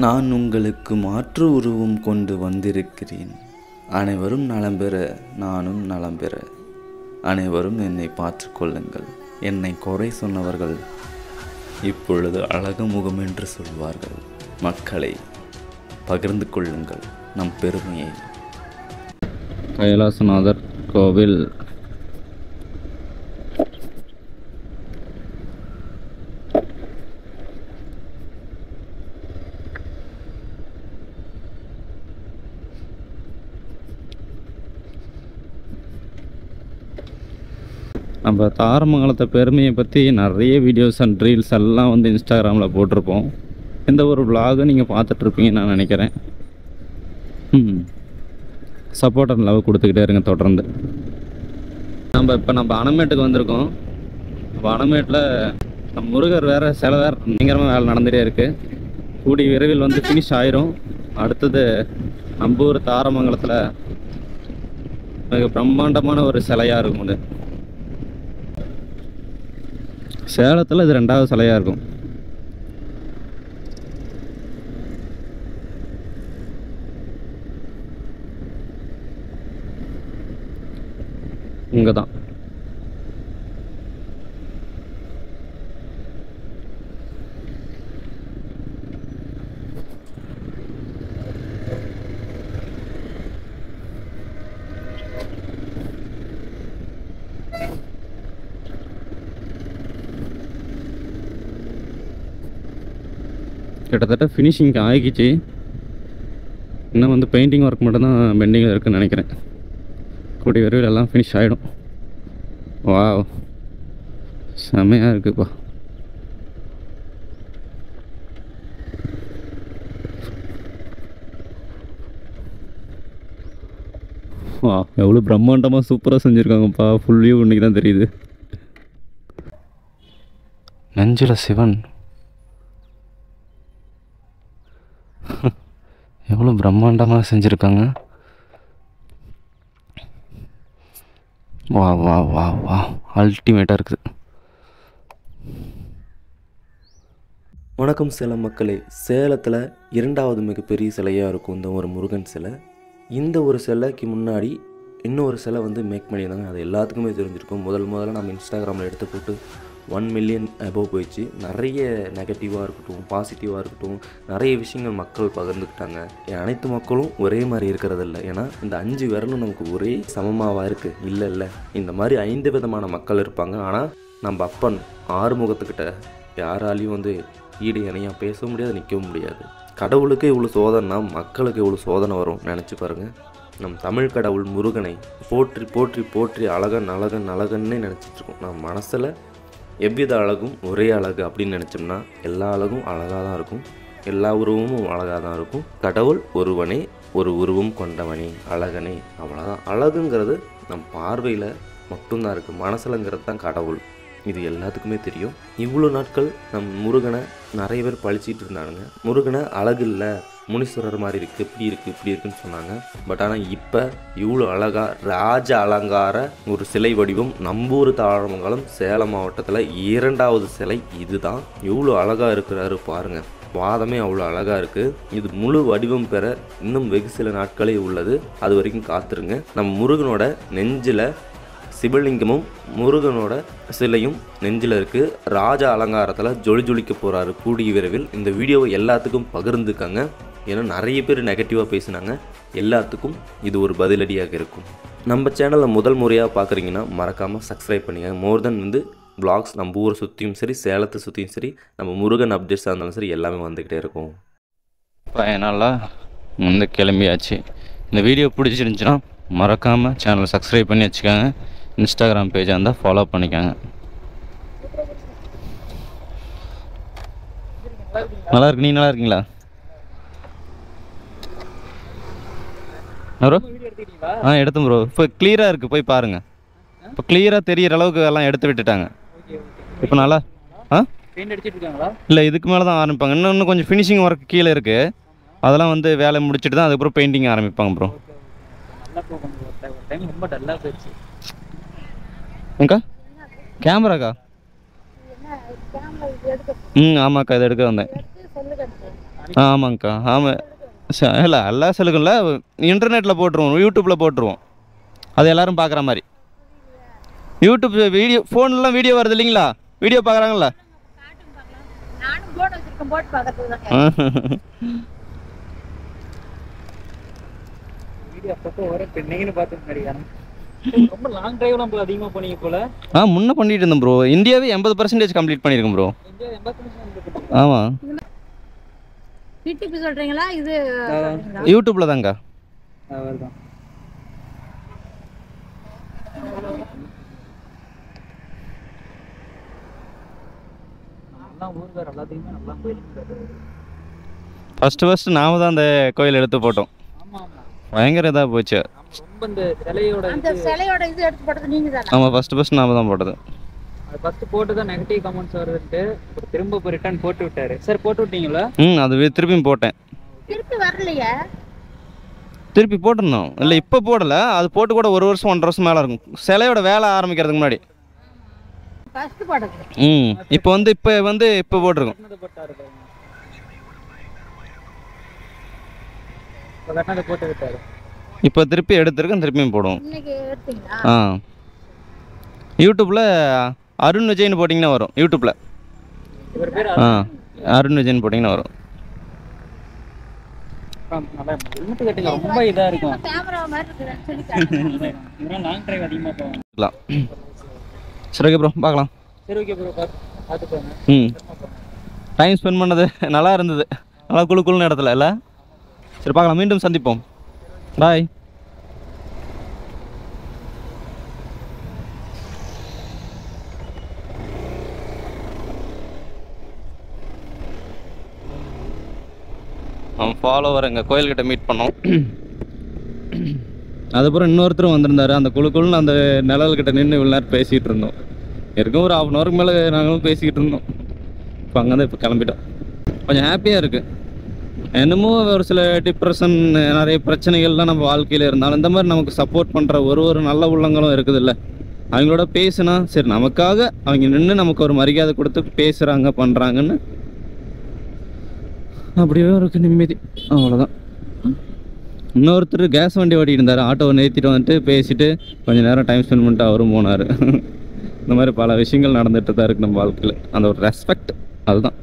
நான் உங்களுக்கு மாற்று உருவம் கொண்டு வந்திருக்கிறேன். அனைவரும் நலம் பெற நானும் நலம் பெற அனைவரும் என்னை பார்த்துக்கொள்ளுங்கள். என்னை குறை சொன்னவர்கள் இப்பொழுது அழகு முகம் என்று சொல்வார்கள். மக்களை பகிர்ந்து கொள்ளுங்கள் நம் பெருமையை. கைலாசநாதர் கோவில். நம்ம தாரமங்கலத்தை பெருமையை பற்றி நிறைய வீடியோஸ் அண்ட் ரீல்ஸ் எல்லாம் வந்து இன்ஸ்டாகிராமில் போட்டிருப்போம். இந்த ஒரு விலாகை நீங்கள் பார்த்துட்ருப்பீங்கன்னு நான் நினைக்கிறேன். சப்போர்ட் அண்ட் லவ் கொடுத்துக்கிட்டே இருங்க தொடர்ந்து. நம்ம அணமேட்டுக்கு வந்திருக்கோம். நம்ம அணமேட்டில் நம்ம முருகர் வேறு சில வேறு பயங்கரமாக வேலை நடந்துகிட்டே இருக்குது. கூடிய விரைவில் வந்து ஃபினிஷ் ஆயிரும். அடுத்தது நம்ம ஊர் தாரமங்கலத்தில் மிக பிரம்மாண்டமான ஒரு சிலையாக இருக்கும். அது சேலத்தில் இது 2வது சிலையாக இருக்கும். இங்கே தான் கிட்டத்தட்ட ஃபினிஷிங் ஆகிக்கிச்சு. இன்னும் வந்து பெயிண்டிங் ஒர்க் மட்டும் தான் பெண்டிங்கில் இருக்குதுன்னு நினைக்கிறேன். கூடிய விரைவில் எல்லாம் ஃபினிஷ் ஆகிடும். வாவ், செம்மையாக இருக்குப்பா. வா, எவ்வளோ பிரம்மாண்டமாக சூப்பராக செஞ்சுருக்காங்கப்பா. ஃபுல் வியூ இன்றைக்கி தான் தெரியுது. நெஞ்சில் சிவன் எவ்வளோ பிரம்மாண்டமாக செஞ்சுருக்காங்க. வா வா வா வா, அல்டிமேட்டாக இருக்குது. வணக்கம் சேலம் மக்களே. சேலத்தில் 2வது மிகப்பெரிய சிலையாக இருக்கும் இந்த ஒரு முருகன் சிலை. இந்த ஒரு சிலைக்கு முன்னாடி இன்னொரு சிலை வந்து மேக் பண்ணியிருந்தாங்க. அது எல்லாத்துக்குமே தெரிஞ்சிருக்கும். முதல்ல நம்ம இன்ஸ்டாகிராமில் எடுத்து போட்டு 1 மில்லியன் அபோவ் போயிடுச்சு. நிறைய நெகட்டிவாக இருக்கட்டும், பாசிட்டிவாக இருக்கட்டும், நிறைய விஷயங்கள் மக்கள் பகிர்ந்துக்கிட்டாங்க. அனைத்து மக்களும் ஒரே மாதிரி இருக்கிறதில்ல. ஏன்னா இந்த 5 விரலும் நமக்கு ஒரே சமமாவாக இருக்குது இல்லை. இந்த மாதிரி 5 விதமான மக்கள் இருப்பாங்க. ஆனால் நம்ம அப்பன் ஆறுமுகத்துக்கிட்ட யாராலையும் வந்து ஈடு இணையாக பேச முடியாது, நிற்கவும் முடியாது. கடவுளுக்கு இவ்வளோ சோதனைனா மக்களுக்கு இவ்வளோ சோதனை வரும் நினச்சி பாருங்கள். நம் தமிழ் கடவுள் முருகனை போற்றி போற்றி போற்றி அழகன் அழகன் அழகன்னே நினச்சிட்ருக்கோம். நம்ம மனசில் எவ்வித அழகும் ஒரே அழகு அப்படின்னு நினச்சோம்னா எல்லா அழகும் அழகாக தான் இருக்கும், எல்லா உருவமும் அழகாக தான் இருக்கும். கடவுள் ஒருவனே, ஒரு உருவம் கொண்டவனே, அழகனே, அவ்வளோதான். அழகுங்கிறது நம் பார்வையில் மட்டும்தான் இருக்குது. மனசுலங்கிறது தான் கடவுள். இது எல்லாத்துக்குமே தெரியும். இவ்வளோ நாட்கள் நம் முருகனை நிறைய பேர் பழிச்சிட்டு இருந்தானுங்க. முருகனை அழகு இல்லை, முனீஸ்வரர் மாதிரி இருக்குது, இப்படி இருக்குன்னு சொன்னாங்க. பட் ஆனால் இப்போ இவ்வளோ அழகாக ராஜ அலங்கார ஒரு சிலை வடிவம் நம்பூர் தாரமங்கலம் சேலம் மாவட்டத்தில் 2வது சிலை இதுதான். இவ்வளோ அழகாக இருக்கிறாரு பாருங்கள். வாதமே அவ்வளோ அழகாக இருக்குது. இது முழு வடிவம் பெற இன்னும் வெகு சில நாட்களே உள்ளது. அது வரைக்கும் காத்துருங்க. நம்ம முருகனோட நெஞ்சில் சிவலிங்கமும் முருகனோட சிலையும் நெஞ்சில் இருக்குது. ராஜ அலங்காரத்தில் ஜொலிக்க போகிறாரு கூடிய விரைவில். இந்த வீடியோவை எல்லாத்துக்கும் பகிர்ந்துக்காங்க. ஏன்னா நிறைய பேர் நெகட்டிவாக பேசினாங்க. எல்லாத்துக்கும் இது ஒரு பதிலடியாக இருக்கும். நம்ம சேனலை முதல் முறையாக பார்க்குறீங்கன்னா மறக்காமல் சப்ஸ்கிரைப் பண்ணிக்கங்க. மோர் தென் வந்து vlogs நம்ம ஊரை சுற்றியும் சரி, சேலத்தை சுற்றியும் சரி, நம்ம முருகன் அப்டேட்ஸாக இருந்தாலும் சரி, எல்லாமே வந்துக்கிட்டே இருக்கும். பயனால வந்து கிளம்பியாச்சு. இந்த வீடியோ பிடிச்சிருந்துச்சுன்னா மறக்காமல் சேனலை சப்ஸ்கிரைப் பண்ணி வச்சுக்கோங்க. இன்ஸ்டாகிராம் பேஜாக இருந்தால் ஃபாலோ பண்ணிக்கோங்க. நல்லா இருக்கு. நீங்கள் நல்லா இருக்கீங்களா ப்ரோ? எடுத்தோம் ப்ரோ. இப்போ கிளியராக இருக்குது, போய் பாருங்கள். இப்போ கிளியராக தெரிகிற அளவுக்கு எல்லாம் எடுத்து விட்டுட்டாங்க. இப்போ நல்லா இல்லை, இதுக்கு மேலே தான் ஆரம்பிப்பாங்க. இன்னும் கொஞ்சம் ஃபினிஷிங் ஒர்க் கீழே இருக்குது. அதெல்லாம் வந்து வேலை முடிச்சுட்டு தான் அதுக்கப்புறம் பெயிண்டிங் ஆரம்பிப்பாங்க ப்ரோ. அக்கா கேமராக்கா? ஆமாக்கா, இதை எடுக்க வந்தேன். ஆமாங்க்கா. ஆமாம். இல்லை எல்லா சலுகைல இன்டர்நெட்டில் போட்டுருவோம், யூடியூப்பில் போட்டுருவோம். அது எல்லோரும் பார்க்குற மாதிரி. யூடியூப் வீடியோ ஃபோன்லாம் வீடியோ வருது இல்லைங்களா? வீடியோ பார்க்குறாங்களா? ரொம்ப லாங் டிரைவ்லாம் போல அதிகமாக போனீங்க போல. முன்ன பண்ணிட்டு இருந்தேன் ப்ரோ. இந்தியாவே 80% கம்ப்ளீட் பண்ணியிருக்கேன் ப்ரோ. ஆமாம். யூடியூப் சொல்றீங்களா? இது யூடியூப்ல தாங்க. ஃபர்ஸ்ட் நாம தான் அந்த கோயில் எடுத்து போட்டோம். பயங்கர இதாக போச்சு. அந்த சிலையோட இது எடுத்து போட்டது நீங்க தானா? ஆமாம், ஃபர்ஸ்ட் நாம தான் போட்டது. அது ஃபர்ஸ்ட் போட்டு தான் நெகட்டிவ் கமெண்ட்ஸ் வருதுன்ட்டு திரும்ப போய் ரிட்டர்ன் போட்டு விட்டாரு. சார் போட்டு விட்டீங்களா? அது திருப்பியும் போட்டேன். திருப்பி வரலையே. திருப்பி போட்டுருந்தோம். இல்லை இப்போ போடலை. அது போட்டு கூட 1 வருஷம் 1.5 வருஷம் மேலே இருக்கும். சிலையோட வேலை ஆரம்பிக்கிறதுக்கு முன்னாடி. ஃபர்ஸ்ட் போட்டது. இப்போ போட்டிருக்கோம். போட்டு விட்டாரு. இப்போ திருப்பி எடுத்துருக்கேன், திருப்பியும் போடுவோம். இன்னைக்கு எடுத்தீங்களா? யூடியூப்பில் அருண் விஜய்னு போட்டிங்கன்னா வரும். யூடியூப்பில் அருண் விஜய்னு போட்டிங்கன்னா வரும். ரொம்ப இதாக இருக்கும். கேமரா மாதிரி இருக்குன்னு லாங் டிரைவ் அதிகமாக போகலாம். சரி ஓகே ப்ரோ, பார்க்கலாம். சரி ஓகே ப்ரோ, பார்த்துக்கோங்க. டைம் ஸ்பெண்ட் பண்ணது நல்லா இருந்தது. நல்லா குழுக்குள்னு இடத்துல இல்லை? சரி பார்க்கலாம், மீண்டும் சந்திப்போம். பாய். ஃபாலோவர் எங்கள் கோயில்கிட்ட மீட் பண்ணோம். அதுக்கப்புறம் இன்னொருத்தரும் வந்திருந்தார். அந்த குழுக்குள்னு அந்த நிழல்கிட்ட நின்று இவ்வளோ நேரம் பேசிகிட்டு இருந்தோம். இருக்கும் ஒரு 1/2 ஹவருக்கு மேலே நாங்களும் பேசிக்கிட்டு இருந்தோம். இப்போ அங்கேருந்து இப்போ கிளம்பிட்டோம். கொஞ்சம் ஹாப்பியாக இருக்குது. என்னமோ ஒரு சில டிப்ரெஷன், நிறைய பிரச்சனைகள்லாம் நம்ம வாழ்க்கையில் இருந்தாலும் இந்த மாதிரி நமக்கு சப்போர்ட் பண்ணுற ஒரு நல்ல உள்ளங்களும் இருக்குது இல்லை? அவங்களோட பேசுனா சரி, நமக்காக அவங்க நின்று நமக்கு ஒரு மரியாதை கொடுத்து பேசுகிறாங்க, பண்ணுறாங்கன்னு அப்படியே இருக்கு நிம்மதி. அவ்வளோதான். இன்னொருத்தர் கேஸ் வண்டி ஓட்டிகிட்டு இருந்தார். ஆட்டோவை நிறுத்திட்டு வந்துட்டு பேசிட்டு கொஞ்சம் நேரம் டைம் ஸ்பெண்ட் பண்ணிட்டு அவரும் போனார். இந்த மாதிரி பல விஷயங்கள் நடந்துகிட்டு தான் இருக்குது நம்ம வாழ்க்கையில். அந்த ஒரு ரெஸ்பெக்ட், அதுதான்.